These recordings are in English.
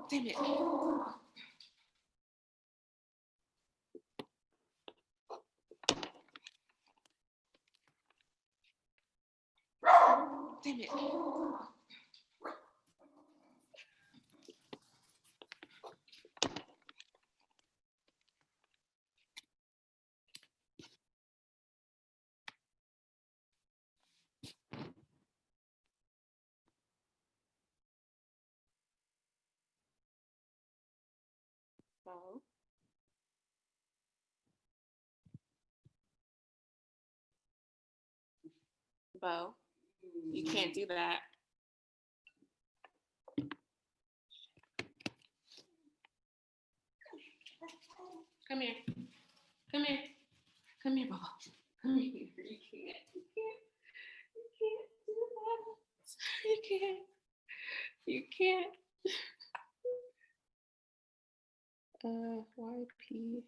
Damn it. Damn it. Bo. Bo, you can't do that. Come here. Come here. Come here, Bo. Come here. You can't. You can't. You can't do that. You can't. You can't. YP.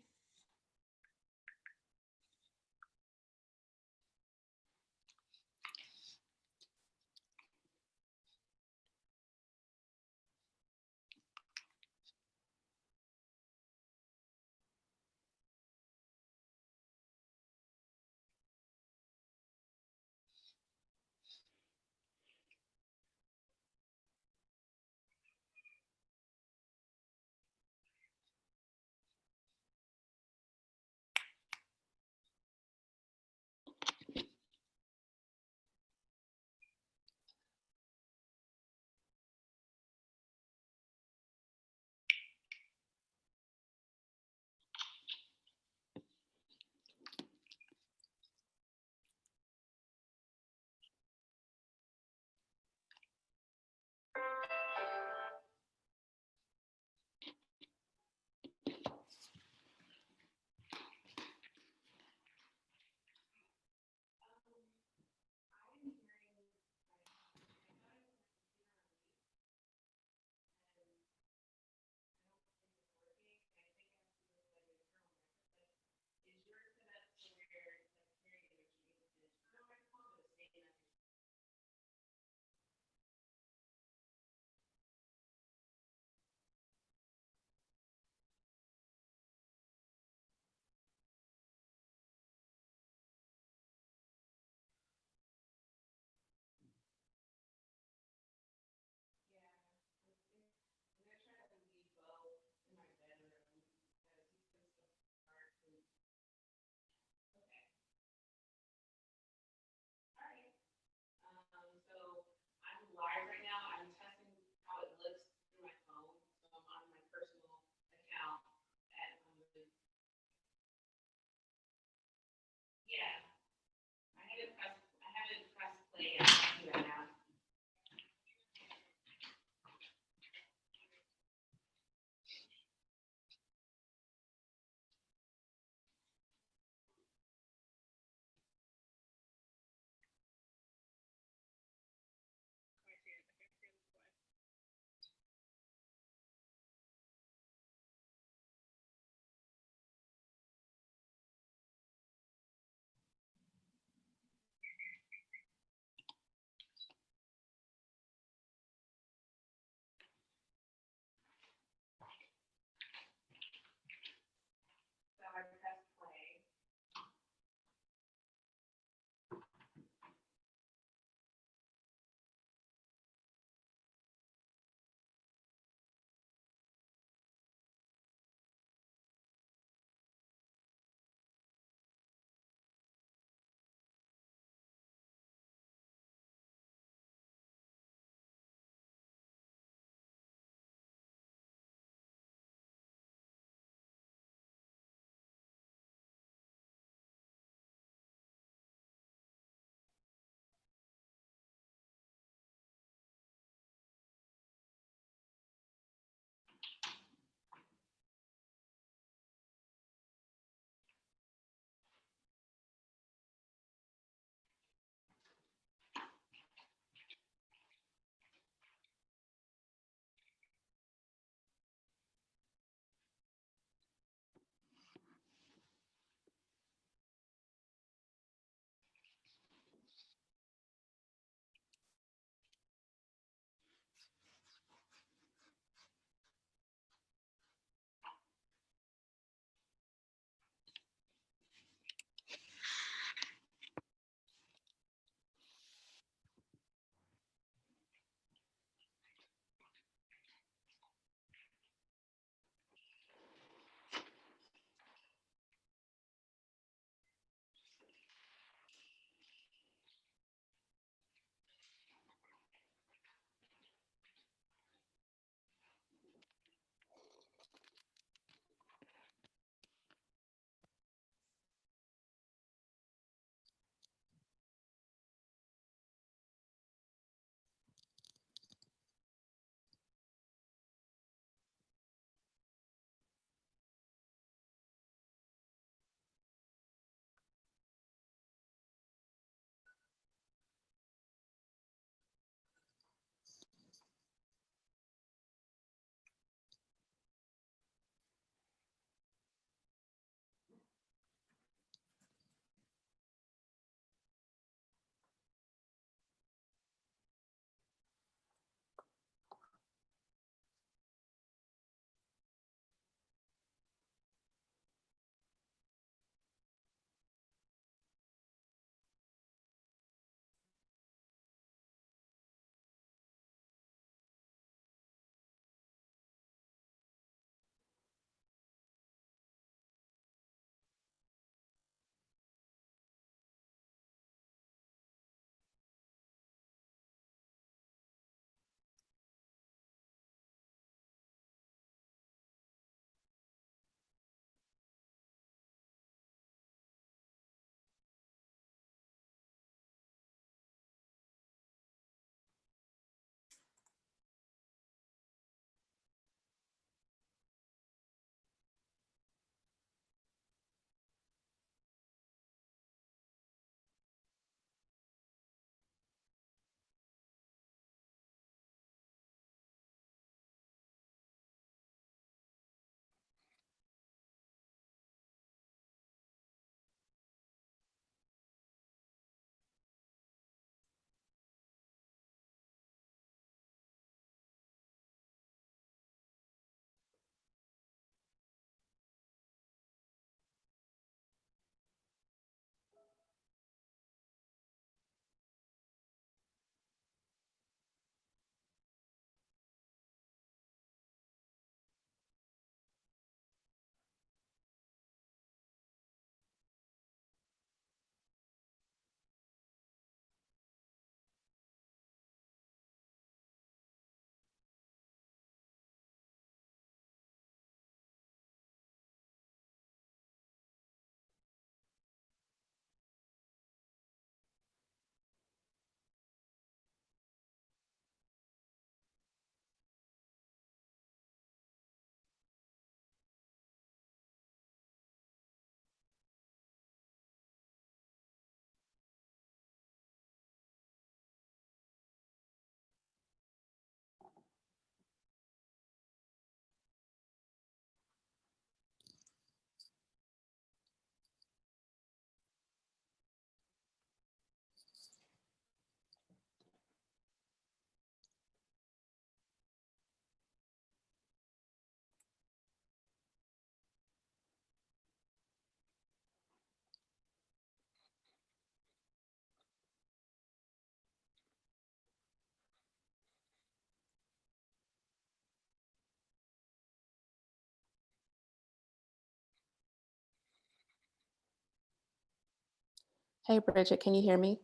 Hey, Bridget, can you hear me?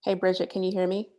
Hey, Bridget, can you hear me?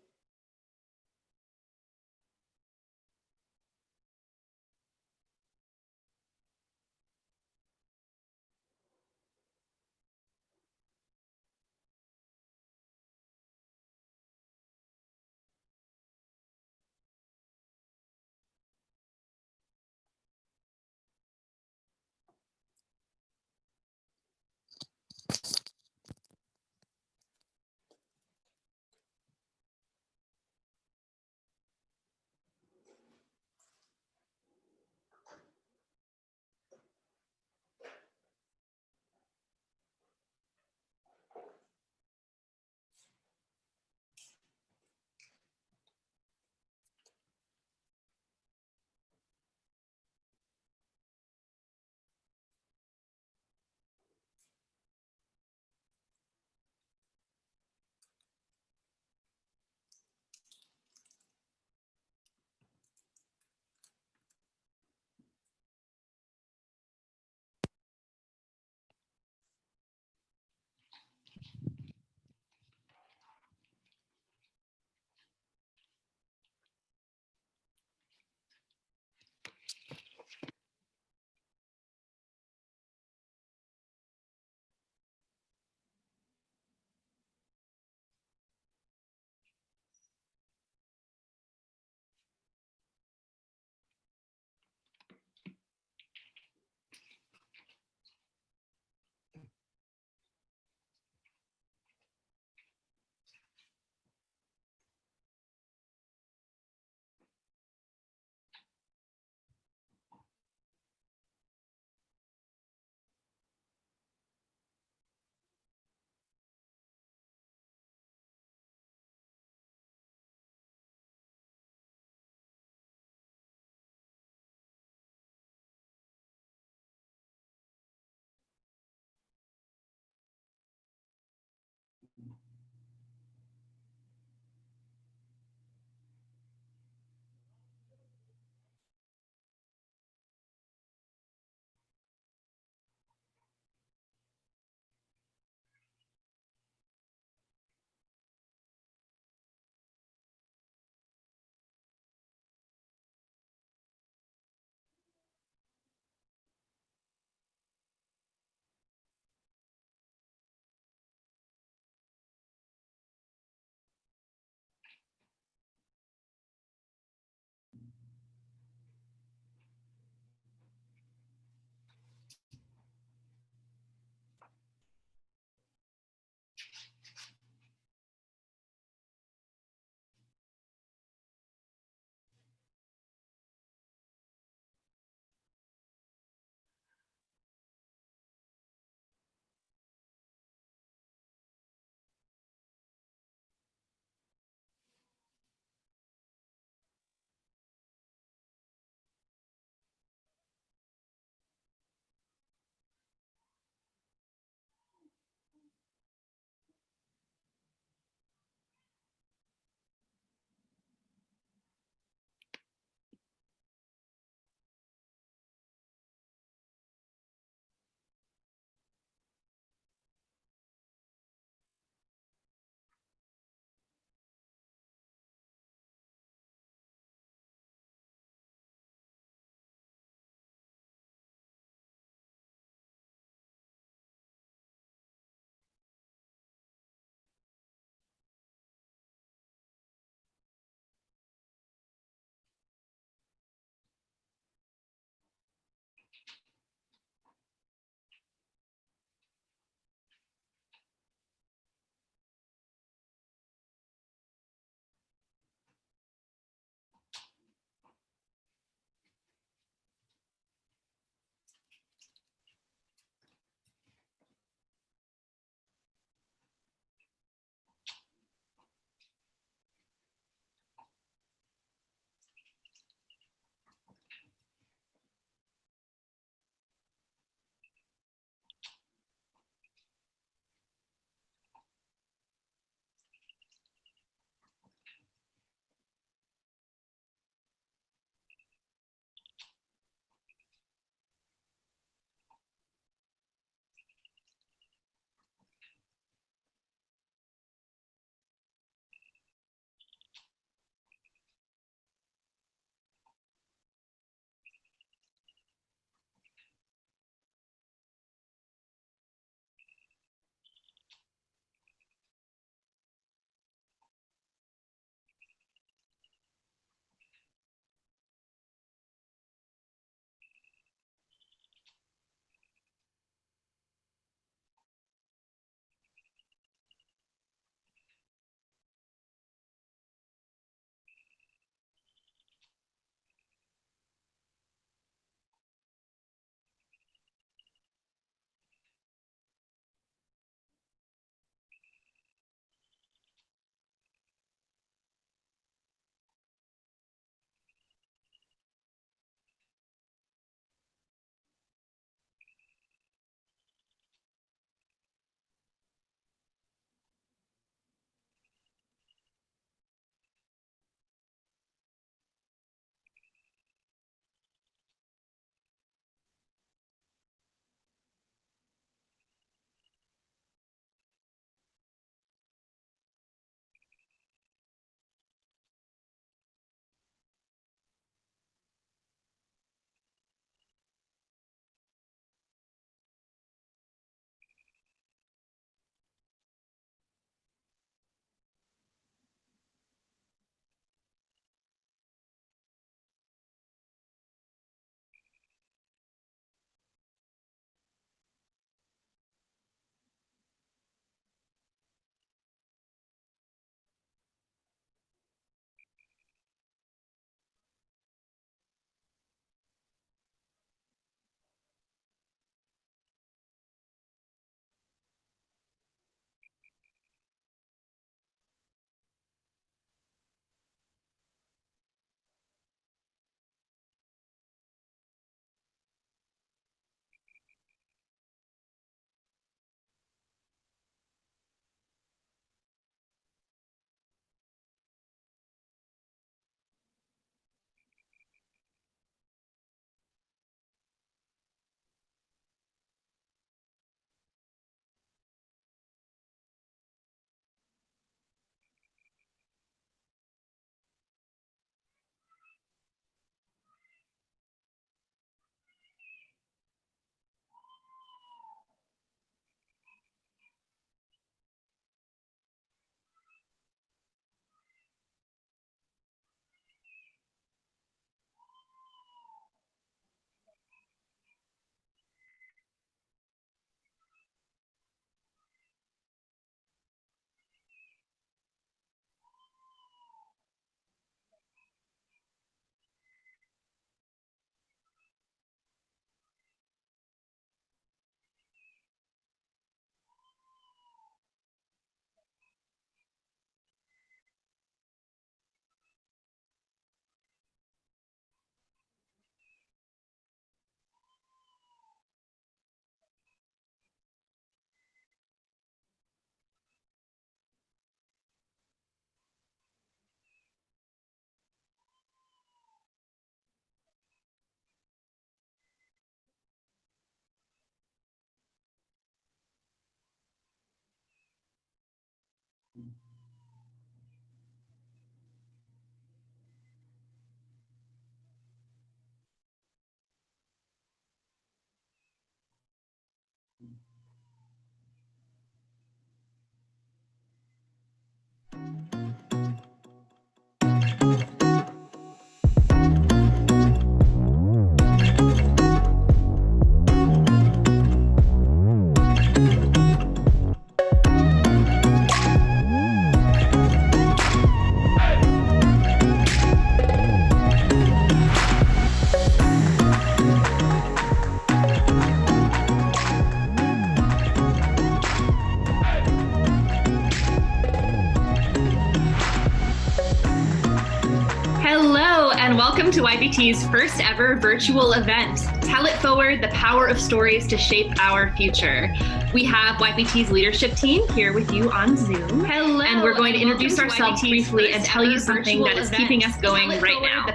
and welcome to YPT's first ever virtual event, Tell It Forward, the power of stories to shape our future. We have YPT's leadership team here with you on Zoom. Hello. And we're going to introduce ourselves briefly and tell you something that is keeping us going right now.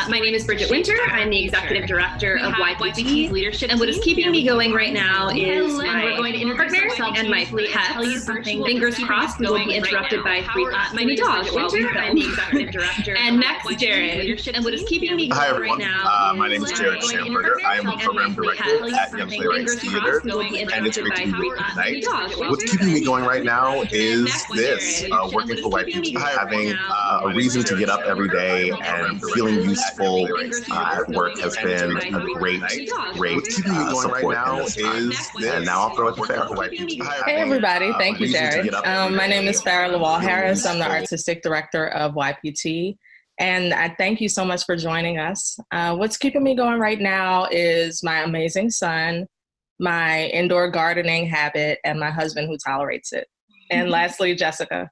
My name is Bridget Winter. I'm the executive director of YPT's leadership and what is keeping me going right now is my partner and my pets. Fingers crossed we won't be interrupted by my dog while we film. And next, Gerren. And what is keeping me going right now my name is Gerren Watkins. I am the program director at Young Playwrights Theater, and it's great to be with you tonight. What's keeping me going right now is this, working for YPT, having a reason to get up every day and feeling useful at work has been a great support right now is this. And now I'll throw it to Farrah. Hey everybody, thank you, Jared. My name is Farrah Lawal-Harris. I'm the artistic director of YPT. And I thank you so much for joining us. What's keeping me going right now is my amazing son, my indoor gardening habit, and my husband who tolerates it. And lastly, Jessica.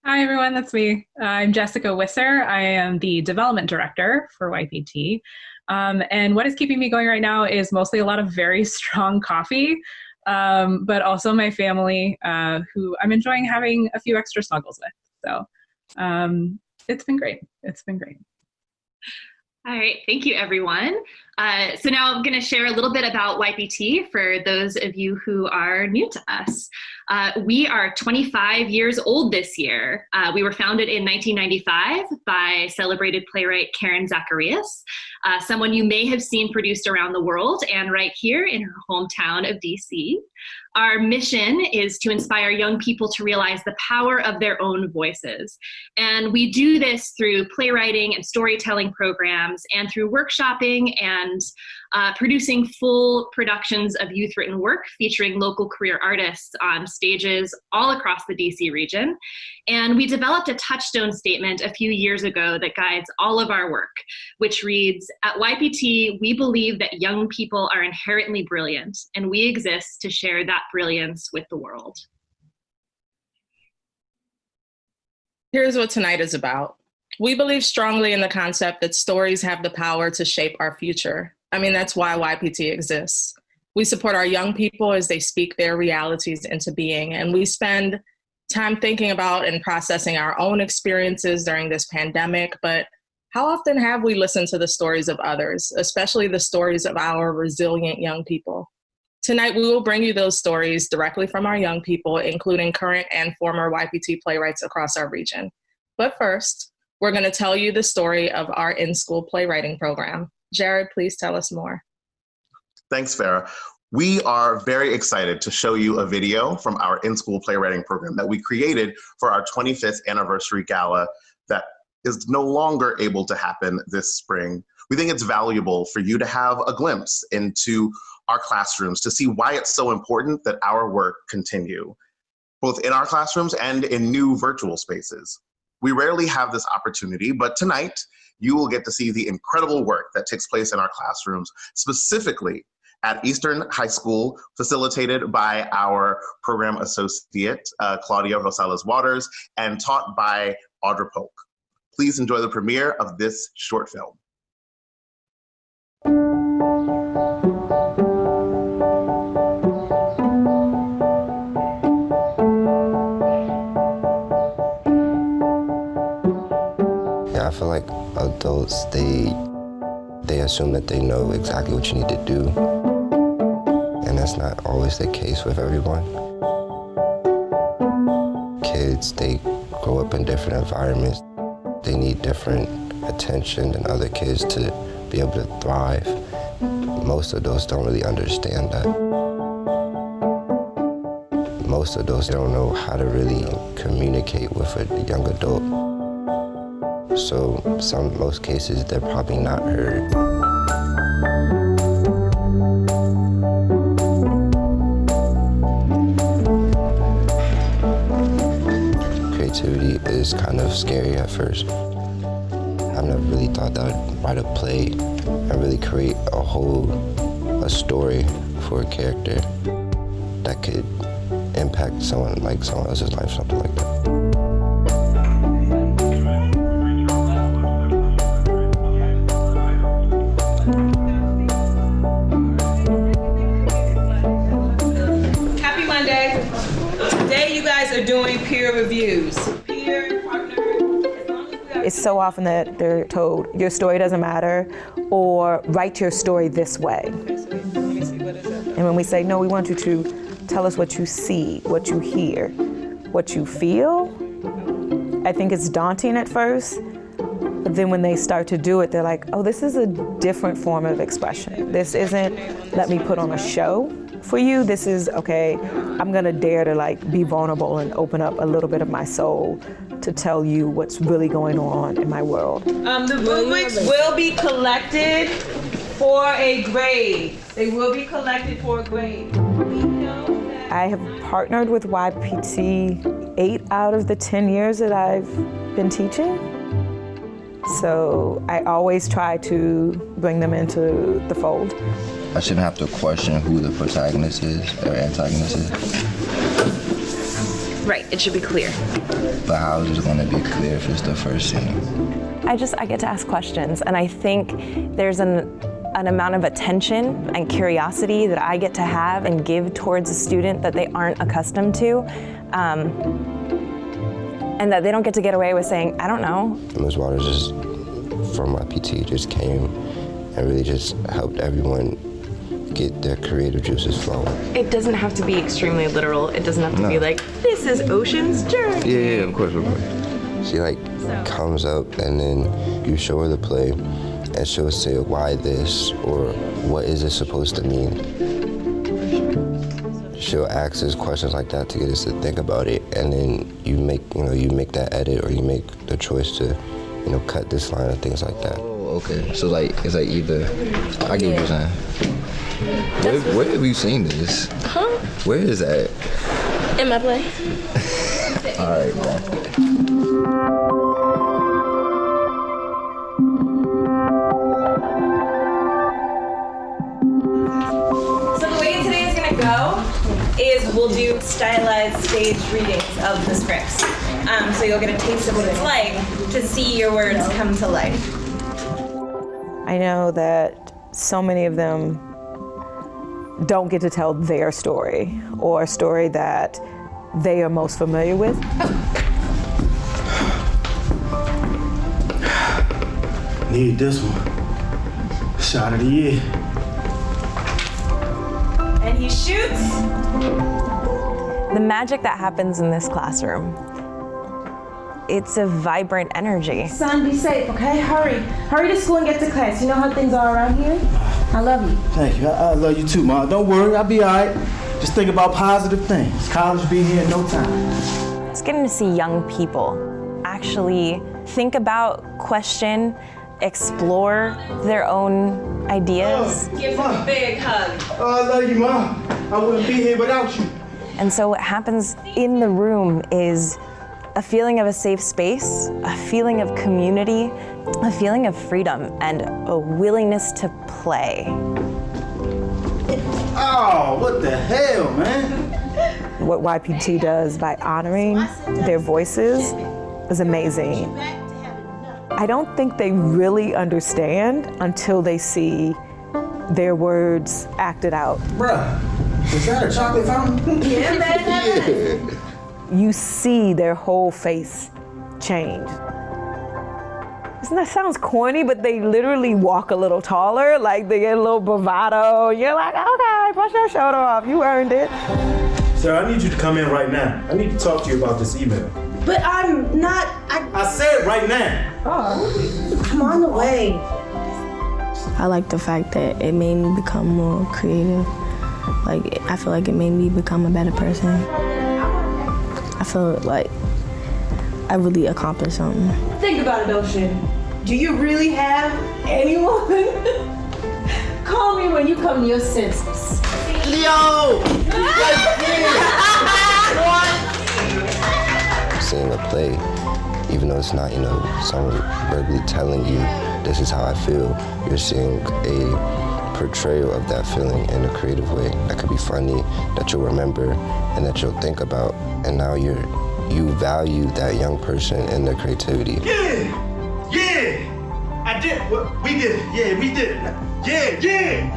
Hi, everyone. That's me. I'm Jessica Wisser. I am the development director for YPT. And what is keeping me going right now is mostly a lot of very strong coffee, but also my family, who I'm enjoying having a few extra snuggles with. So it's been great. It's been great. All right, thank you, everyone. So now I'm going to share a little bit about YPT for those of you who are new to us. We are 25 years old this year. We were founded in 1995 by celebrated playwright Karen Zacharias, someone you may have seen produced around the world and right here in her hometown of DC. Our mission is to inspire young people to realize the power of their own voices. And we do this through playwriting and storytelling programs and through workshopping and producing full productions of youth written work featuring local career artists on stages all across the DC region. And we developed a touchstone statement a few years ago that guides all of our work, which reads, "At YPT, we believe that young people are inherently brilliant, and we exist to share that brilliance with the world." Here's what tonight is about. We believe strongly in the concept that stories have the power to shape our future. I mean, that's why YPT exists. We support our young people as they speak their realities into being, and we spend time thinking about and processing our own experiences during this pandemic, but how often have we listened to the stories of others, especially the stories of our resilient young people? Tonight, we will bring you those stories directly from our young people, including current and former YPT playwrights across our region. But first, we're going to tell you the story of our in-school playwriting program. Jared, please tell us more. Thanks, Farrah. We are very excited to show you a video from our in-school playwriting program that we created for our 25th anniversary gala that is no longer able to happen this spring. We think it's valuable for you to have a glimpse into our classrooms to see why it's so important that our work continue, both in our classrooms and in new virtual spaces. We rarely have this opportunity, but tonight you will get to see the incredible work that takes place in our classrooms, specifically at Eastern High School, facilitated by our program associate, Claudia Rosales-Waters, and taught by Audra Polk. Please enjoy the premiere of this short film. I feel like adults, they assume that they know exactly what you need to do, and that's not always the case with everyone. Kids, they grow up in different environments. They need different attention than other kids to be able to thrive. Most adults don't really understand that. Most adults don't know how to really communicate with a young adult. So most cases, they're probably not heard. Creativity is kind of scary at first. I've never really thought that I'd write a play and really create a story for a character that could impact someone else's life, something like that. use. It's so often that they're told, your story doesn't matter, or write your story this way. And when we say, no, we want you to tell us what you see, what you hear, what you feel, I think it's daunting at first. But then when they start to do it, they're like, oh, this is a different form of expression. This isn't, let me put on a show for you. This is, okay, I'm gonna dare to like be vulnerable and open up a little bit of my soul to tell you what's really going on in my world. The rubrics will be collected for a grade. They will be collected for a grade. I have partnered with YPT 8 out of the 10 years that I've been teaching. So I always try to bring them into the fold. I shouldn't have to question who the protagonist is or antagonist is. Right, it should be clear. But how is it going to be clear if it's the first scene? I get to ask questions, and I think there's an amount of attention and curiosity that I get to have and give towards a student that they aren't accustomed to, and that they don't get away with saying, I don't know. Ms. Waters just, from YPT, just came and really just helped everyone get their creative juices flowing. It doesn't have to be extremely literal. It doesn't have to be like, this is Ocean's journey. Yeah, of course. She comes up and then you show her the play and she'll say, why this, or what is this supposed to mean? She'll ask us questions like that to get us to think about it, and then you make that edit, or you make the choice to, cut this line and things like that. Oh, okay. So it's like either, I get what you're saying. Where have you seen this? Huh? Where is that? In my play. All right. Is we'll do stylized stage readings of the scripts. So you'll get a taste of what it's like to see your words come to life. I know that so many of them don't get to tell their story, or a story that they are most familiar with. Need this one. Shot of the year. And he shoots. The magic that happens in this classroom, it's a vibrant energy. Son, be safe, okay? Hurry. Hurry to school and get to class. You know how things are around here? I love you. Thank you. I love you too, Mom. Don't worry, I'll be all right. Just think about positive things. College be here in no time. It's getting to see young people actually think about, question, explore their own ideas. Give him a big hug. Oh, I love you, Mom. I wouldn't be here without you. And so what happens in the room is a feeling of a safe space, a feeling of community, a feeling of freedom, and a willingness to play. Oh, what the hell, man? What YPT does by honoring their voices is amazing. I don't think they really understand until they see their words acted out. Bruh, is that a chocolate fountain? Yeah, man. You see their whole face change. That sounds corny, but they literally walk a little taller, like they get a little bravado. You're like, okay, brush your shoulder off, you earned it. Sir, I need you to come in right now. I need to talk to you about this email. But I'm not, I said right now. Oh, I'm on the way. I like the fact that it made me become more creative. Like, I feel like it made me become a better person. I feel like I really accomplished something. Think about it, Ocean. Do you really have anyone? Call me when you come to your senses. Yo! Seeing a play, even though it's not, someone verbally telling you this is how I feel, you're seeing a portrayal of that feeling in a creative way that could be funny, that you'll remember, and that you'll think about, and now you value that young person and their creativity. Yeah! I did. We did it. Yeah, we did it. Yeah!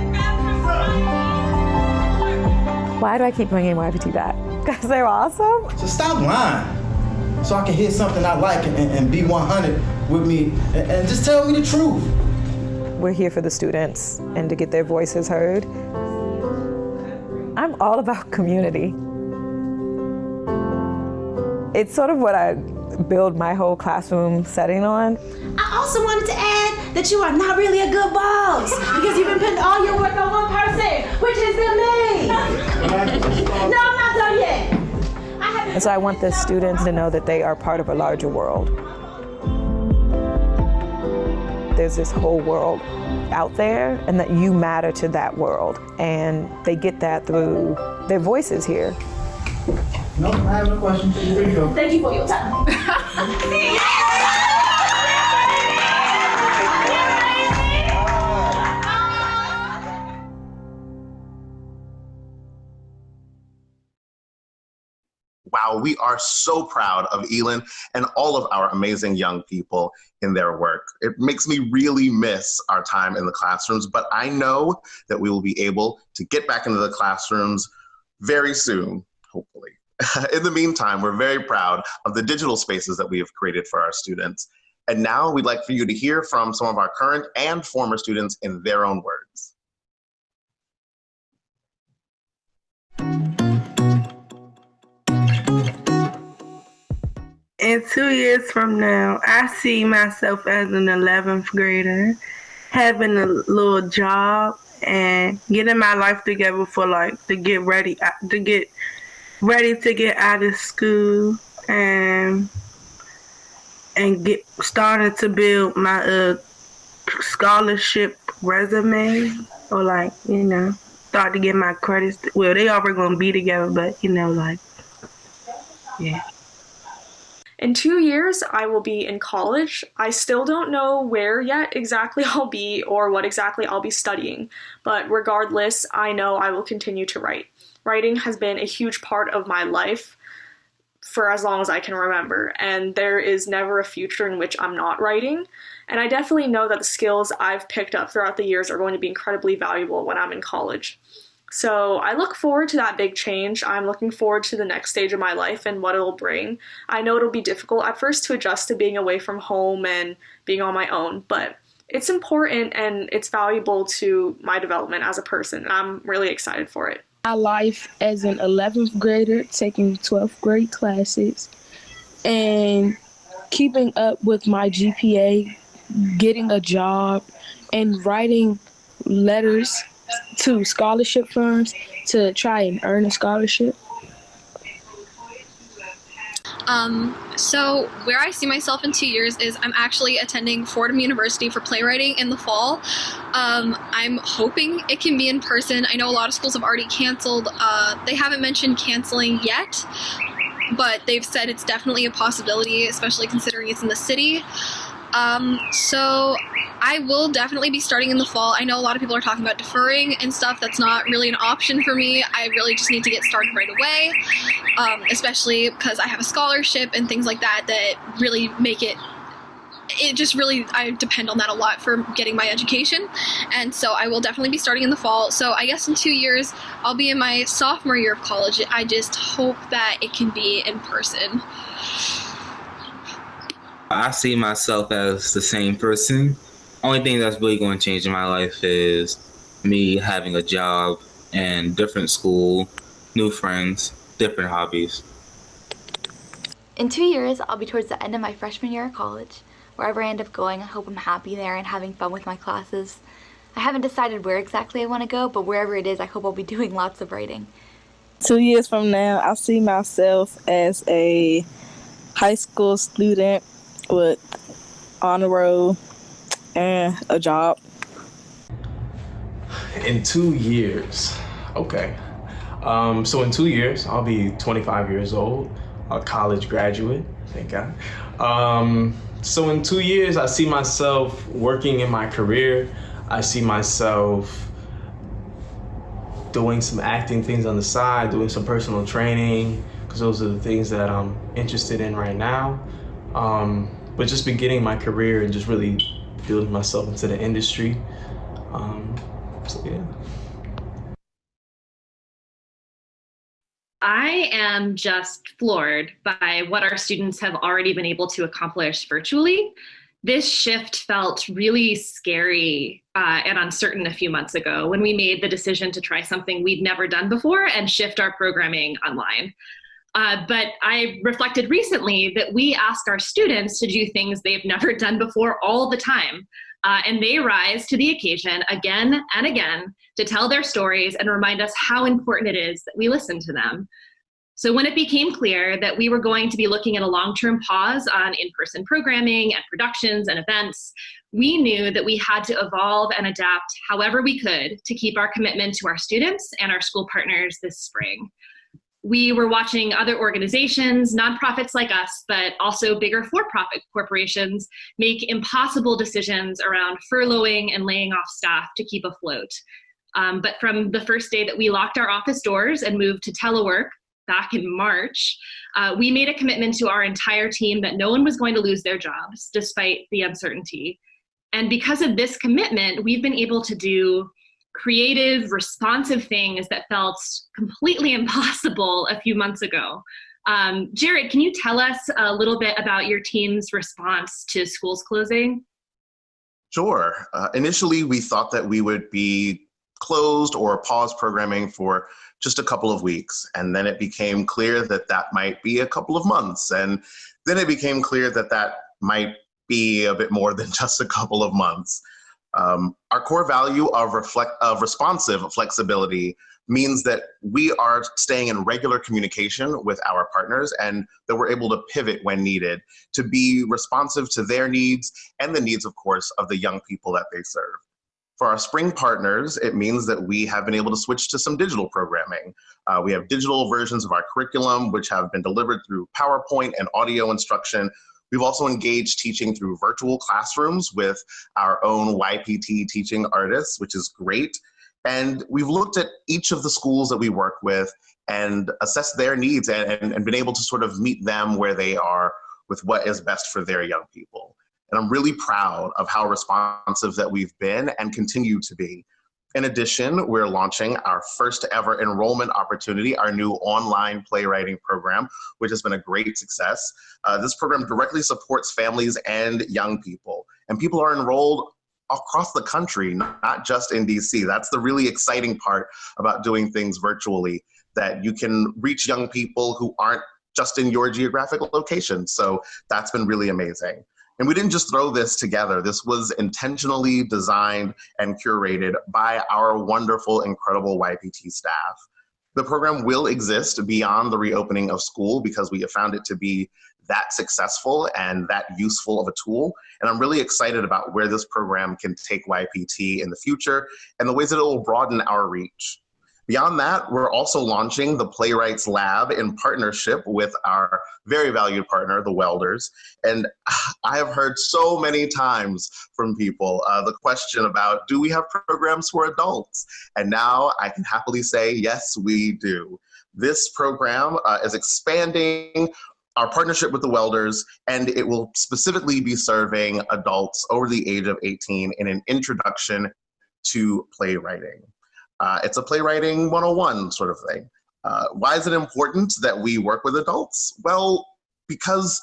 Why do I keep bringing YPT back? Because they're awesome? So stop lying. so I can hear something I like and be 100 with me and just tell me the truth. We're here for the students and to get their voices heard. I'm all about community. It's sort of what I build my whole classroom setting on. I also wanted to add that you are not really a good boss because you've been putting all your work on one person, which has been me. No, I'm not done yet. And so I want the students to know that they are part of a larger world. There's this whole world out there and that you matter to that world. And they get that through their voices here. No, I have no questions. Here you go. Thank you for your time. Wow, we are so proud of Elin and all of our amazing young people in their work. It makes me really miss our time in the classrooms, but I know that we will be able to get back into the classrooms very soon, hopefully. In the meantime, we're very proud of the digital spaces that we have created for our students. And now we'd like for you to hear from some of our current and former students in their own words. In 2 years from now, I see myself as an 11th grader, having a little job and getting my life together for to get ready to get out of school and get started to build my scholarship resume or start to get my credits. Well, they already gonna be together, but yeah. In 2 years, I will be in college. I still don't know where yet exactly I'll be or what exactly I'll be studying, but regardless, I know I will continue to write. Writing has been a huge part of my life for as long as I can remember, and there is never a future in which I'm not writing. And I definitely know that the skills I've picked up throughout the years are going to be incredibly valuable when I'm in college. So I look forward to that big change. I'm looking forward to the next stage of my life and what it'll bring. I know it'll be difficult at first to adjust to being away from home and being on my own, but it's important and it's valuable to my development as a person. I'm really excited for it. My life as an 11th grader, taking 12th grade classes, and keeping up with my GPA, getting a job, and writing letters to scholarship firms to try and earn a scholarship. So where I see myself in 2 years is I'm actually attending Fordham University for playwriting in the fall. I'm hoping it can be in person. I know a lot of schools have already canceled. They haven't mentioned canceling yet, but they've said it's definitely a possibility, especially considering it's in the city. So I will definitely be starting in the fall. I know a lot of people are talking about deferring and stuff. That's not really an option for me. I really just need to get started right away, especially because I have a scholarship and things like that that really make it just really, I depend on that a lot for getting my education. And so I will definitely be starting in the fall. So I guess in 2 years, I'll be in my sophomore year of college. I just hope that it can be in person. I see myself as the same person. Only thing that's really going to change in my life is me having a job and different school, new friends, different hobbies. In 2 years, I'll be towards the end of my freshman year of college. Wherever I end up going, I hope I'm happy there and having fun with my classes. I haven't decided where exactly I want to go, but wherever it is, I hope I'll be doing lots of writing. 2 years from now, I see myself as a high school student with honor roll and a job. In 2 years, okay. So in 2 years, I'll be 25 years old, a college graduate, thank God. So in 2 years, I see myself working in my career. I see myself doing some acting things on the side, doing some personal training, because those are the things that I'm interested in right now. But just beginning my career and just really building myself into the industry. So yeah. I am just floored by what our students have already been able to accomplish virtually. This shift felt really scary and uncertain a few months ago when we made the decision to try something we'd never done before and shift our programming online. But I reflected recently that we ask our students to do things they've never done before all the time. And they rise to the occasion again and again to tell their stories and remind us how important it is that we listen to them. So when it became clear that we were going to be looking at a long-term pause on in-person programming and productions and events, we knew that we had to evolve and adapt however we could to keep our commitment to our students and our school partners this spring. We were watching other organizations, nonprofits like us, but also bigger for-profit corporations make impossible decisions around furloughing and laying off staff to keep afloat. But from the first day that we locked our office doors and moved to telework back in March, we made a commitment to our entire team that no one was going to lose their jobs despite the uncertainty. And because of this commitment, we've been able to do creative, responsive things that felt completely impossible a few months ago. Jared, can you tell us a little bit about your team's response to schools closing? Sure. Initially, we thought that we would be closed or pause programming for just a couple of weeks. And then it became clear that that might be a couple of months. And then it became clear that that might be a bit more than just a couple of months. Our core value of responsive flexibility means that we are staying in regular communication with our partners and that we're able to pivot when needed to be responsive to their needs and the needs, of course, of the young people that they serve. For our spring partners, it means that we have been able to switch to some digital programming. We have digital versions of our curriculum, which have been delivered through PowerPoint and audio instruction. We've also engaged teaching through virtual classrooms with our own YPT teaching artists, which is great. And we've looked at each of the schools that we work with and assessed their needs and been able to sort of meet them where they are with what is best for their young people. And I'm really proud of how responsive that we've been and continue to be. In addition, we're launching our first ever enrollment opportunity, our new online playwriting program, which has been a great success. This program directly supports families and young people. And people are enrolled across the country, not just in DC. That's the really exciting part about doing things virtually, that you can reach young people who aren't just in your geographic location. So that's been really amazing. And we didn't just throw this together. This was intentionally designed and curated by our wonderful, incredible YPT staff. The program will exist beyond the reopening of school because we have found it to be that successful and that useful of a tool. And I'm really excited about where this program can take YPT in the future and the ways that it will broaden our reach. Beyond that, we're also launching the Playwrights Lab in partnership with our very valued partner, the Welders. And I have heard so many times from people the question about, do we have programs for adults? And now I can happily say, yes, we do. This program is expanding our partnership with the Welders, and it will specifically be serving adults over the age of 18 in an introduction to playwriting. It's a playwriting 101 sort of thing. Why is it important that we work with adults? Well, because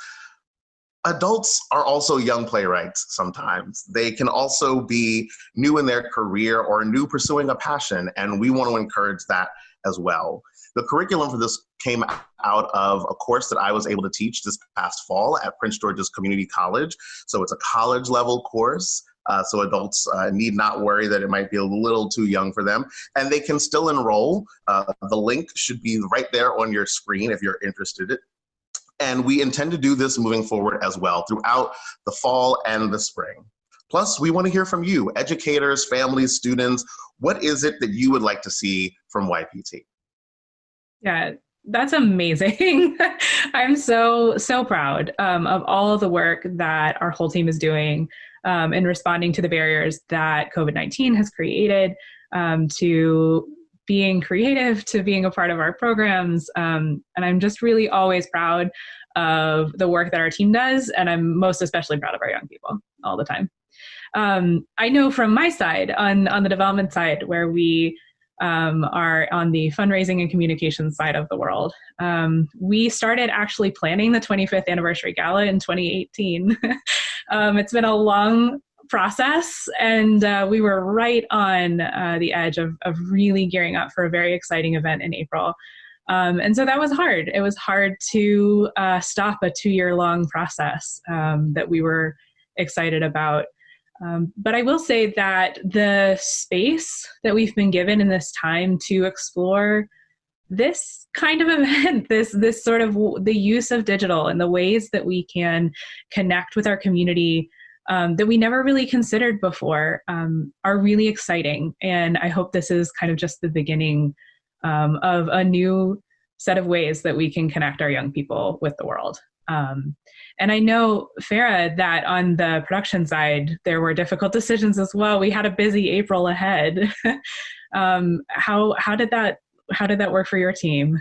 adults are also young playwrights sometimes. They can also be new in their career or new pursuing a passion, and we want to encourage that as well. The curriculum for this came out of a course that I was able to teach this past fall at Prince George's Community College. So it's a college level course. So adults need not worry that it might be a little too young for them, and they can still enroll. The link should be right there on your screen if you're interested. And we intend to do this moving forward as well throughout the fall and the spring. Plus, we want to hear from you, educators, families, students. What is it that you would like to see from YPT? Yeah, that's amazing. I'm so proud of all of the work that our whole team is doing in responding to the barriers that COVID-19 has created, to being creative, to being a part of our programs. And I'm just really always proud of the work that our team does. And I'm most especially proud of our young people all the time. I know from my side, on the development side, where we are on the fundraising and communications side of the world. We started actually planning the 25th anniversary gala in 2018. It's been a long process, and we were right on the edge of really gearing up for a very exciting event in April. And so that was hard. It was hard to stop a 2-year-long process that we were excited about. But I will say that the space that we've been given in this time to explore this kind of event, this sort of the use of digital and the ways that we can connect with our community that we never really considered before are really exciting. And I hope this is kind of just the beginning of a new set of ways that we can connect our young people with the world. And I know, Farah, that on the production side, there were difficult decisions as well. We had a busy April ahead. How did that work for your team?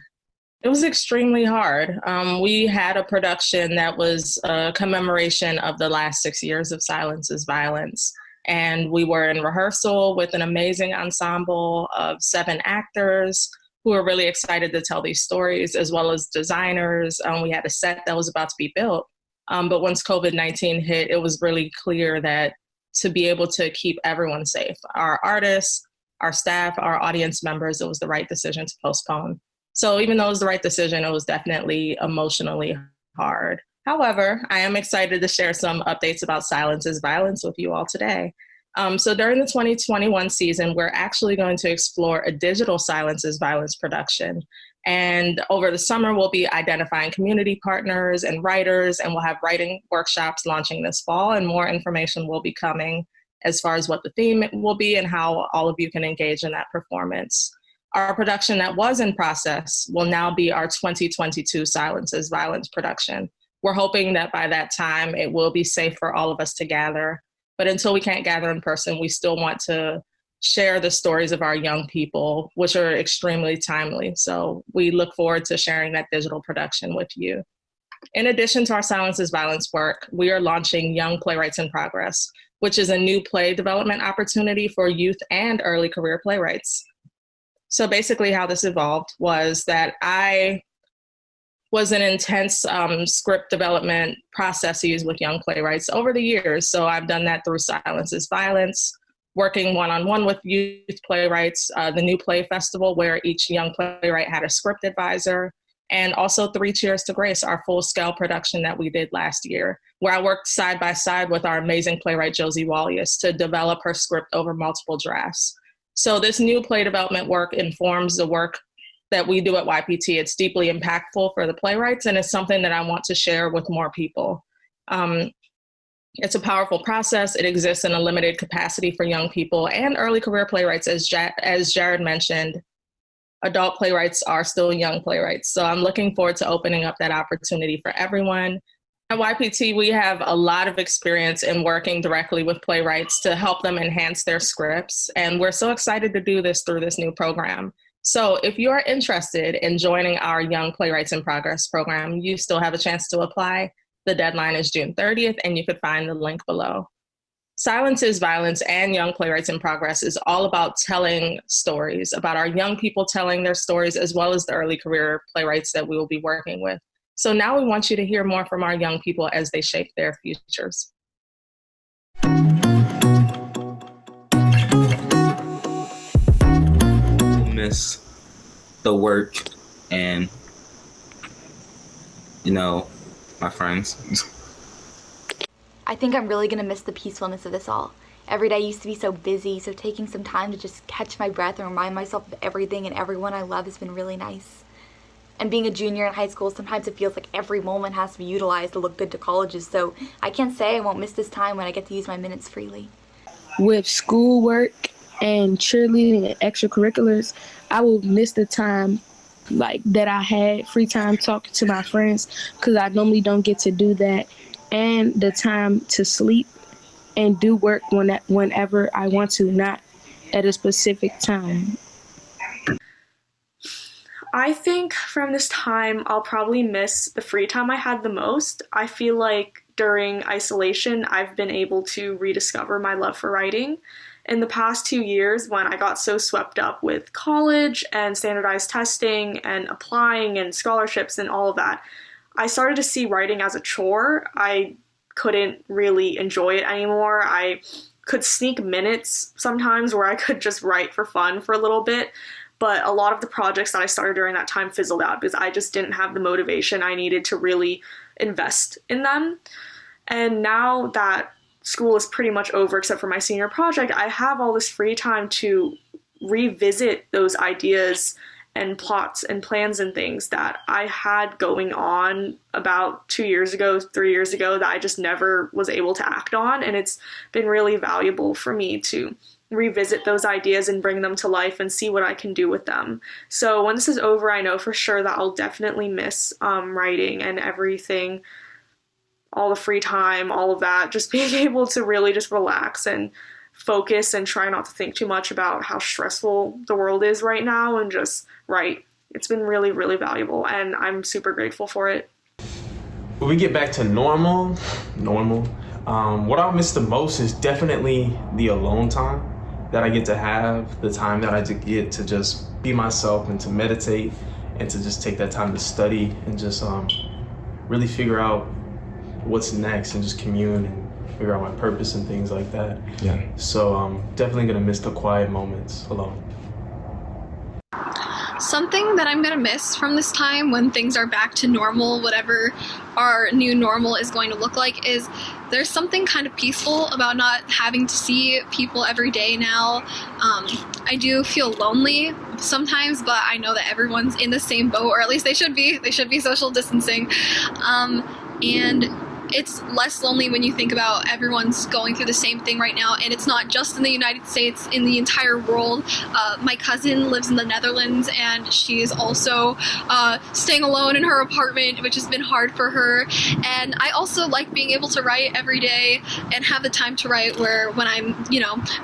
It was extremely hard. We had a production that was a commemoration of the last 6 years of Silence is Violence. And we were in rehearsal with an amazing ensemble of 7 actors who were really excited to tell these stories, as well as designers. We had a set that was about to be built. But once COVID-19 hit, it was really clear that to be able to keep everyone safe, our artists, our staff, our audience members, it was the right decision to postpone. So even though it was the right decision, it was definitely emotionally hard. However, I am excited to share some updates about Silence is Violence with you all today. So during the 2021 season, we're actually going to explore a digital Silence is Violence production. And over the summer, we'll be identifying community partners and writers, and we'll have writing workshops launching this fall, and more information will be coming as far as what the theme will be and how all of you can engage in that performance. Our production that was in process will now be our 2022 Silence is Violence production. We're hoping that by that time, it will be safe for all of us to gather. But until we can't gather in person, we still want to share the stories of our young people, which are extremely timely. So we look forward to sharing that digital production with you. In addition to our Silence is Violence work, we are launching Young Playwrights in Progress, which is a new play development opportunity for youth and early career playwrights. So basically how this evolved was that I was in intense script development processes with young playwrights over the years. So I've done that through Silence is Violence, working one-on-one with youth playwrights, the New Play Festival, where each young playwright had a script advisor, and also 3 Cheers to Grace, our full-scale production that we did last year, where I worked side by side with our amazing playwright, Josie Walyus, to develop her script over multiple drafts. So this new play development work informs the work that we do at YPT. It's deeply impactful for the playwrights, and it's something that I want to share with more people. It's a powerful process. It exists in a limited capacity for young people and early career playwrights. As Jared mentioned, adult playwrights are still young playwrights. So I'm looking forward to opening up that opportunity for everyone. At YPT, we have a lot of experience in working directly with playwrights to help them enhance their scripts. And we're so excited to do this through this new program. So if you are interested in joining our Young Playwrights in Progress program, you still have a chance to apply. The deadline is June 30th, and you could find the link below. Silence is Violence and Young Playwrights in Progress is all about telling stories, about our young people telling their stories, as well as the early career playwrights that we will be working with. So now we want you to hear more from our young people as they shape their futures. Miss the work and, my friends. I think I'm really gonna miss the peacefulness of this all. Every day used to be so busy, so taking some time to just catch my breath and remind myself of everything and everyone I love has been really nice. And being a junior in high school, sometimes it feels like every moment has to be utilized to look good to colleges, so I can't say I won't miss this time when I get to use my minutes freely. With schoolwork and cheerleading and extracurriculars, I will miss the time that I had free time talking to my friends, because I normally don't get to do that, and the time to sleep and do work whenever I want to, not at a specific time. I think from this time, I'll probably miss the free time I had the most. I feel like during isolation, I've been able to rediscover my love for writing. In the past 2 years, when I got so swept up with college and standardized testing and applying and scholarships and all of that, I started to see writing as a chore. I couldn't really enjoy it anymore. I could sneak minutes sometimes where I could just write for fun for a little bit. But a lot of the projects that I started during that time fizzled out because I just didn't have the motivation I needed to really invest in them. And now that school is pretty much over except for my senior project, I have all this free time to revisit those ideas and plots and plans and things that I had going on about 2 years ago, 3 years ago that I just never was able to act on. And it's been really valuable for me to revisit those ideas and bring them to life and see what I can do with them. So when this is over, I know for sure that I'll definitely miss writing and everything, all the free time, all of that, just being able to really just relax and focus and try not to think too much about how stressful the world is right now and just write. It's been really, really valuable and I'm super grateful for it. When we get back to normal, what I'll miss the most is definitely the alone time that I get to have, the time that I get to just be myself and to meditate and to just take that time to study and just really figure out what's next and just commune and figure out my purpose and things like that. Yeah. So I'm definitely gonna miss the quiet moments alone. Something that I'm gonna miss from this time when things are back to normal, whatever our new normal is going to look like, is there's something kind of peaceful about not having to see people every day now. I do feel lonely sometimes, but I know that everyone's in the same boat, or at least they should be. They should be social distancing. And it's less lonely when you think about everyone's going through the same thing right now, and it's not just in the United States, in the entire world. My cousin lives in the Netherlands, and she is also staying alone in her apartment, which has been hard for her. And I also like being able to write every day and have the time to write, where when I'm,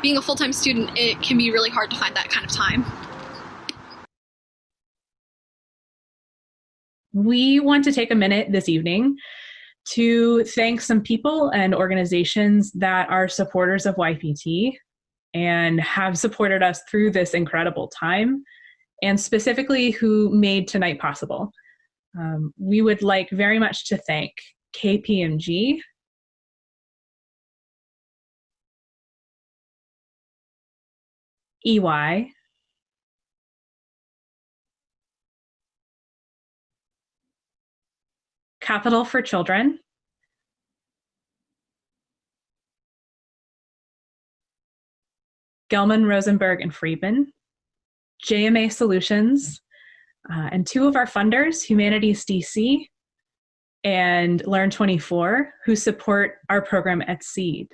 being a full-time student, it can be really hard to find that kind of time. We want to take a minute this evening to thank some people and organizations that are supporters of YPT and have supported us through this incredible time, and specifically who made tonight possible. We would like very much to thank KPMG, EY, Capital for Children, Gelman, Rosenberg, and Freeman, JMA Solutions, and two of our funders, Humanities DC and Learn24, who support our program at Seed,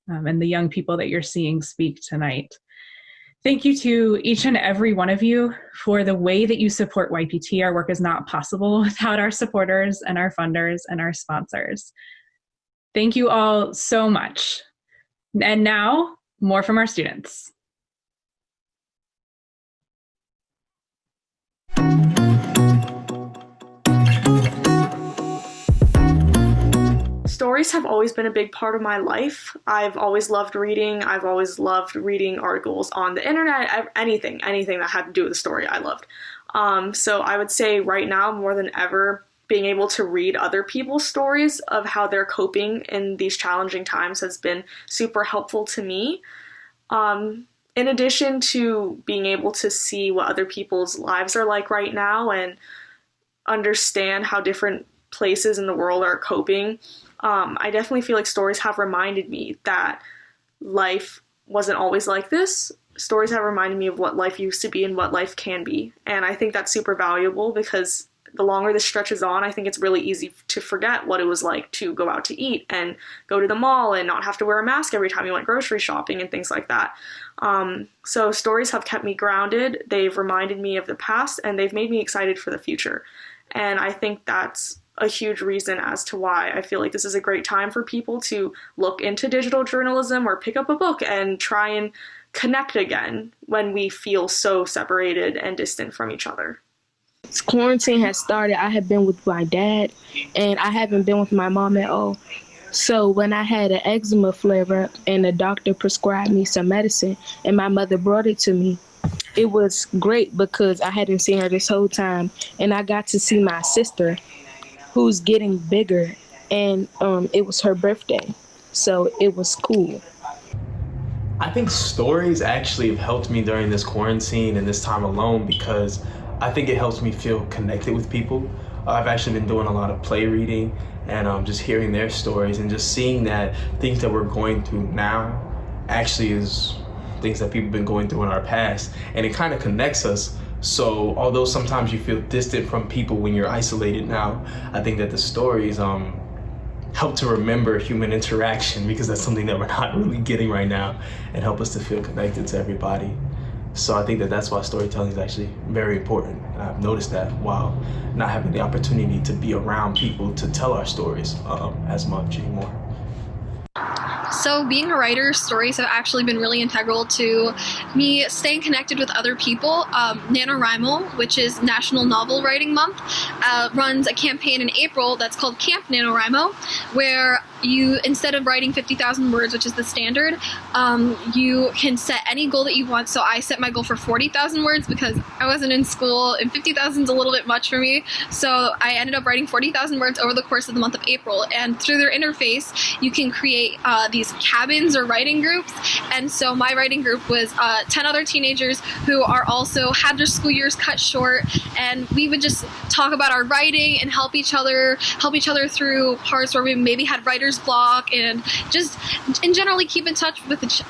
and the young people that you're seeing speak tonight. Thank you to each and every one of you for the way that you support YPT. Our work is not possible without our supporters and our funders and our sponsors. Thank you all so much. And now, more from our students. Stories have always been a big part of my life. I've always loved reading. I've always loved reading articles on the internet, anything that had to do with a story I loved. So I would say right now, more than ever, being able to read other people's stories of how they're coping in these challenging times has been super helpful to me. In addition to being able to see what other people's lives are like right now and understand how different places in the world are coping, I definitely feel like stories have reminded me that life wasn't always like this. Stories have reminded me of what life used to be and what life can be. And I think that's super valuable because the longer this stretches on, I think it's really easy to forget what it was like to go out to eat and go to the mall and not have to wear a mask every time you went grocery shopping and things like that. So stories have kept me grounded. They've reminded me of the past and they've made me excited for the future. And I think that's a huge reason as to why I feel like this is a great time for people to look into digital journalism or pick up a book and try and connect again when we feel so separated and distant from each other. Since quarantine has started, I have been with my dad and I haven't been with my mom at all. So when I had an eczema flare up and the doctor prescribed me some medicine and my mother brought it to me, it was great because I hadn't seen her this whole time, and I got to see my sister who's getting bigger, and it was her birthday. So it was cool. I think stories actually have helped me during this quarantine and this time alone because I think it helps me feel connected with people. I've actually been doing a lot of play reading and just hearing their stories and just seeing that things that we're going through now actually is things that people have been going through in our past, and it kind of connects us. So although sometimes you feel distant from people when you're isolated now, I think that the stories help to remember human interaction, because that's something that we're not really getting right now, and help us to feel connected to everybody. So I think that that's why storytelling is actually very important. And I've noticed that while not having the opportunity to be around people to tell our stories as much anymore. So being a writer, stories have actually been really integral to me staying connected with other people. NaNoWriMo, which is National Novel Writing Month, runs a campaign in April that's called Camp NaNoWriMo, where you, instead of writing 50,000 words, which is the standard, you can set any goal that you want. So I set my goal for 40,000 words because I wasn't in school, and 50,000 is a little bit much for me. So I ended up writing 40,000 words over the course of the month of April. And through their interface, you can create these cabins or writing groups. And so my writing group was 10 other teenagers who are also had their school years cut short, and we would just talk about our writing and help each other through parts where we maybe had writer's block, and just in general keep in touch with each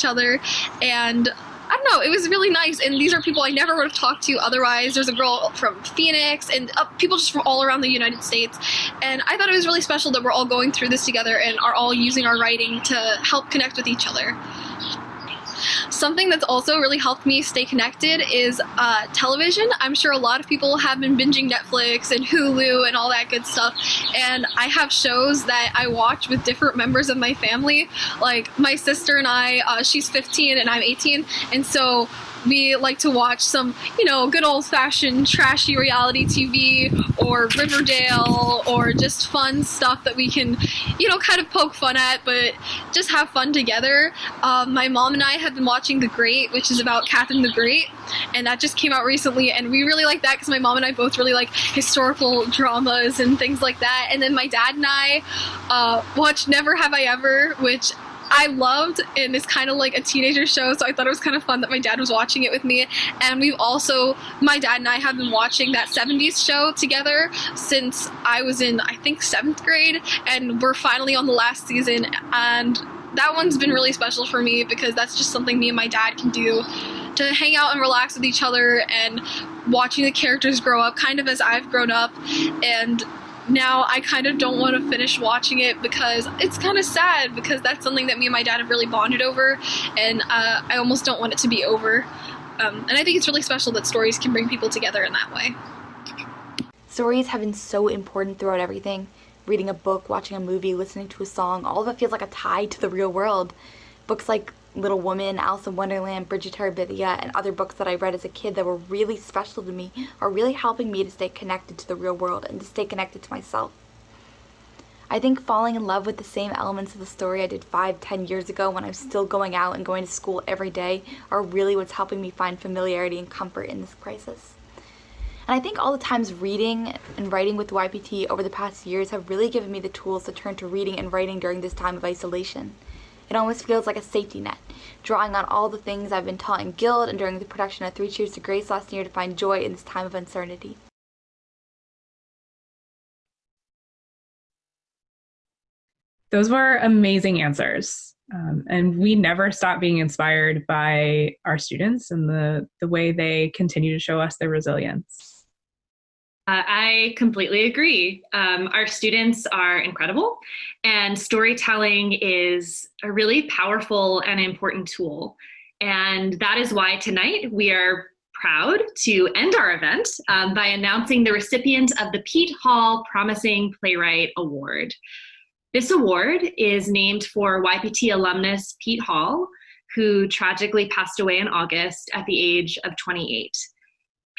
other. And I don't know, it was really nice, and these are people I never would have talked to otherwise. There's a girl from Phoenix, and people just from all around the United States, and I thought it was really special that we're all going through this together and are all using our writing to help connect with each other. Something that's also really helped me stay connected is television. I'm sure a lot of people have been binging Netflix and Hulu and all that good stuff, and I have shows that I watch with different members of my family. Like my sister and I, she's 15 and I'm 18, and so we like to watch some, good old-fashioned trashy reality TV or Riverdale, or just fun stuff that we can, kind of poke fun at, but just have fun together. My mom and I have been watching The Great, which is about Catherine the Great, and that just came out recently, and we really like that because my mom and I both really like historical dramas and things like that. And then my dad and I watched Never Have I Ever, which I loved, and it's kind of like a teenager show, so I thought it was kind of fun that my dad was watching it with me. And my dad and I have been watching that 70s show together since I was in, I think, 7th grade, and we're finally on the last season, and that one's been really special for me because that's just something me and my dad can do to hang out and relax with each other, and watching the characters grow up kind of as I've grown up. And now I kind of don't want to finish watching it because it's kind of sad, because that's something that me and my dad have really bonded over, and I almost don't want it to be over. And I think it's really special that stories can bring people together in that way. Stories have been so important throughout everything. Reading a book, watching a movie, listening to a song, all of it feels like a tie to the real world. Books like Little Woman, Alice in Wonderland, Bridget Terabithia, and other books that I read as a kid that were really special to me are really helping me to stay connected to the real world and to stay connected to myself. I think falling in love with the same elements of the story I did 5-10 years ago when I'm still going out and going to school every day are really what's helping me find familiarity and comfort in this crisis. And I think all the times reading and writing with YPT over the past years have really given me the tools to turn to reading and writing during this time of isolation. It almost feels like a safety net, drawing on all the things I've been taught in Guild and during the production of 3 Cheers to Grace last year to find joy in this time of uncertainty. Those were amazing answers. And we never stop being inspired by our students and the way they continue to show us their resilience. I completely agree. Our students are incredible, and storytelling is a really powerful and important tool. And that is why tonight we are proud to end our event by announcing the recipient of the Pete Hall Promising Playwright Award. This award is named for YPT alumnus Pete Hall, who tragically passed away in August at the age of 28.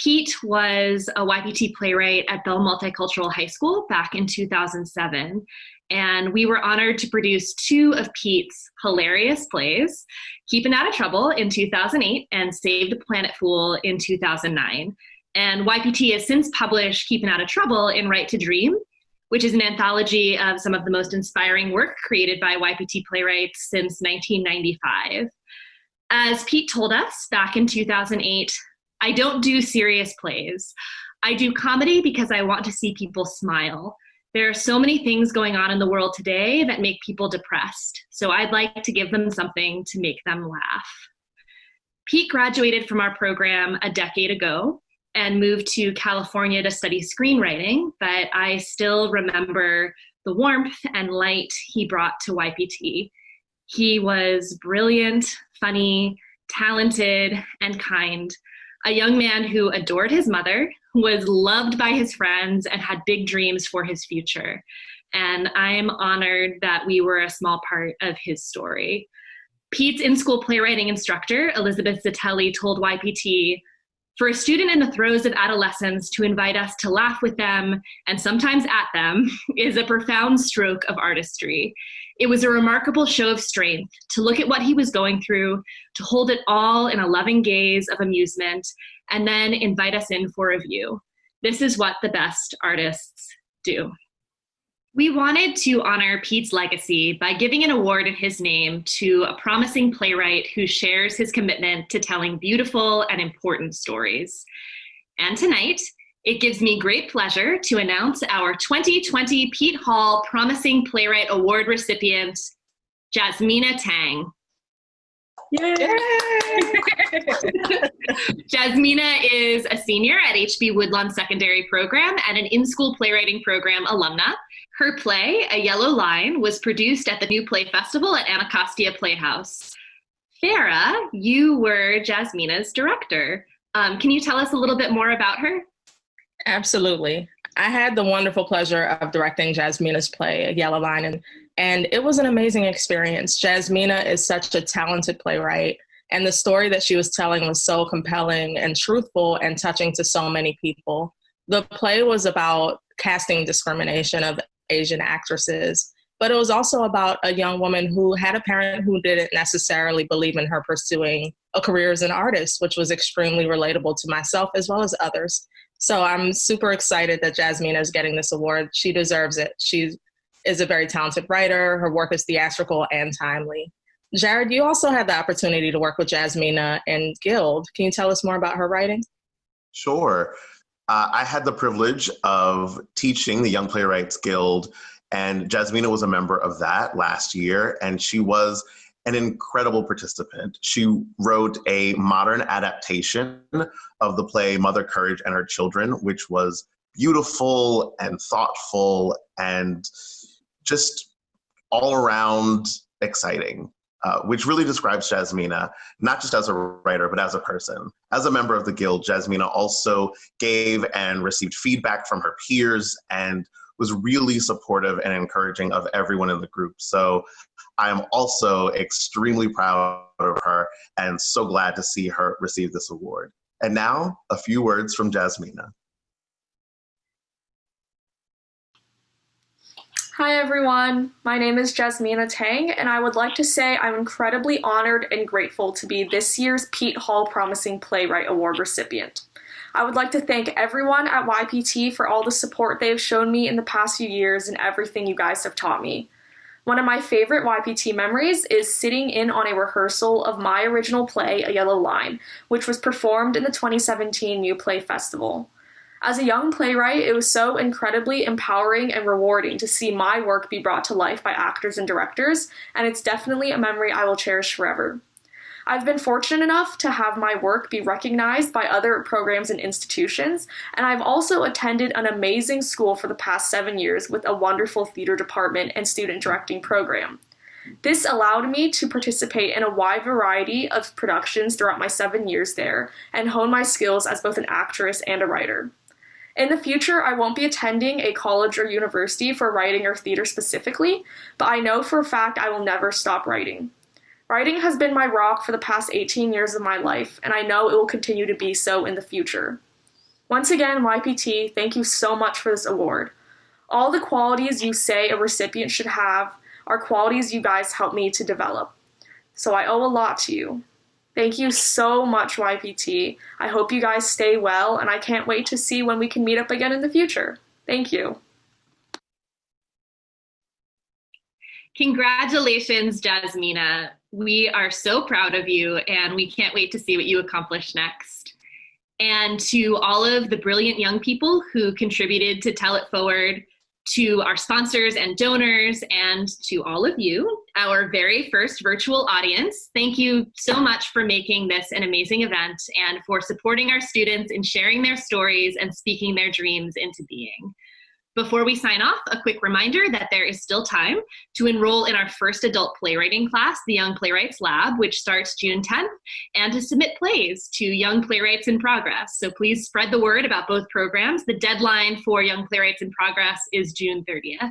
Pete was a YPT playwright at Bell Multicultural High School back in 2007, and we were honored to produce 2 of Pete's hilarious plays, Keeping Out of Trouble in 2008 and Save the Planet Fool in 2009. And YPT has since published Keeping Out of Trouble in Right to Dream, which is an anthology of some of the most inspiring work created by YPT playwrights since 1995. As Pete told us back in 2008, I don't do serious plays. I do comedy because I want to see people smile. There are so many things going on in the world today that make people depressed, so I'd like to give them something to make them laugh. Pete graduated from our program a decade ago and moved to California to study screenwriting, but I still remember the warmth and light he brought to YPT. He was brilliant, funny, talented, and kind. A young man who adored his mother, was loved by his friends, and had big dreams for his future. And I'm honored that we were a small part of his story. Pete's in-school playwriting instructor, Elizabeth Zitelli, told YPT, "For a student in the throes of adolescence to invite us to laugh with them, and sometimes at them, is a profound stroke of artistry. It was a remarkable show of strength to look at what he was going through, to hold it all in a loving gaze of amusement, and then invite us in for a view. This is what the best artists do." We wanted to honor Pete's legacy by giving an award in his name to a promising playwright who shares his commitment to telling beautiful and important stories. And tonight, it gives me great pleasure to announce our 2020 Pete Hall Promising Playwright Award recipient, Jasmina Tang. Yay! Jasmina is a senior at HB Woodlawn Secondary Program and an in-school playwriting program alumna. Her play, A Yellow Line, was produced at the New Play Festival at Anacostia Playhouse. Farah, you were Jasmina's director. Can you tell us a little bit more about her? Absolutely. I had the wonderful pleasure of directing Jasmina's play, A Yellow Line, and it was an amazing experience. Jasmina is such a talented playwright, and the story that she was telling was so compelling and truthful and touching to so many people. The play was about casting discrimination of Asian actresses, but it was also about a young woman who had a parent who didn't necessarily believe in her pursuing a career as an artist, which was extremely relatable to myself as well as others. So I'm super excited that Jasmina is getting this award. She deserves it. She is a very talented writer. Her work is theatrical and timely. Jared, you also had the opportunity to work with Jasmina in Guild. Can you tell us more about her writing? Sure. I had the privilege of teaching the Young Playwrights Guild, and Jasmina was a member of that last year, and she was an incredible participant. She wrote a modern adaptation of the play Mother Courage and Her Children, which was beautiful and thoughtful and just all around exciting, which really describes Jasmina, not just as a writer, but as a person. As a member of the Guild, Jasmina also gave and received feedback from her peers and was really supportive and encouraging of everyone in the group. So I am also extremely proud of her and so glad to see her receive this award. And now, a few words from Jasmina. Hi everyone, my name is Jasmina Tang, and I would like to say I'm incredibly honored and grateful to be this year's Pete Hall Promising Playwright Award recipient. I would like to thank everyone at YPT for all the support they have shown me in the past few years and everything you guys have taught me. One of my favorite YPT memories is sitting in on a rehearsal of my original play, A Yellow Line, which was performed in the 2017 New Play Festival. As a young playwright, it was so incredibly empowering and rewarding to see my work be brought to life by actors and directors, and it's definitely a memory I will cherish forever. I've been fortunate enough to have my work be recognized by other programs and institutions, and I've also attended an amazing school for the past 7 years with a wonderful theater department and student directing program. This allowed me to participate in a wide variety of productions throughout my 7 years there and hone my skills as both an actress and a writer. In the future, I won't be attending a college or university for writing or theater specifically, but I know for a fact I will never stop writing. Writing has been my rock for the past 18 years of my life, and I know it will continue to be so in the future. Once again, YPT, thank you so much for this award. All the qualities you say a recipient should have are qualities you guys helped me to develop. So I owe a lot to you. Thank you so much, YPT. I hope you guys stay well, and I can't wait to see when we can meet up again in the future. Thank you. Congratulations, Jasmina. We are so proud of you, and we can't wait to see what you accomplish next. And to all of the brilliant young people who contributed to Tell It Forward, to our sponsors and donors, and to all of you, our very first virtual audience, thank you so much for making this an amazing event and for supporting our students in sharing their stories and speaking their dreams into being. Before we sign off, a quick reminder that there is still time to enroll in our first adult playwriting class, the Young Playwrights Lab, which starts June 10th, and to submit plays to Young Playwrights in Progress. So please spread the word about both programs. The deadline for Young Playwrights in Progress is June 30th.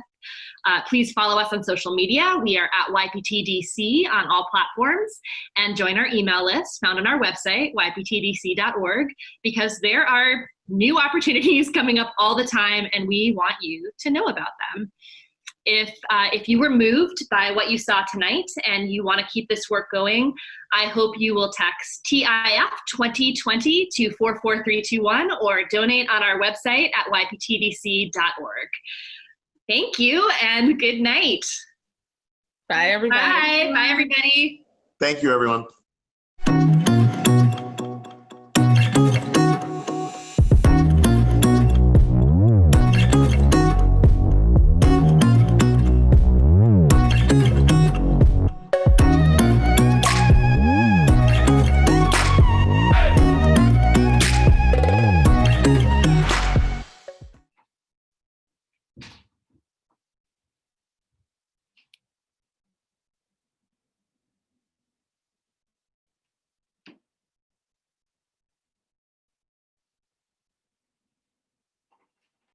Please follow us on social media. We are at YPTDC on all platforms, and join our email list found on our website, yptdc.org, because there are new opportunities coming up all the time, and we want you to know about them. If you were moved by what you saw tonight and you want to keep this work going, I hope you will text TIF 2020 to 44321 or donate on our website at yptdc.org. Thank you and good night. Bye, everybody. Bye. Bye, everybody. Thank you, everyone.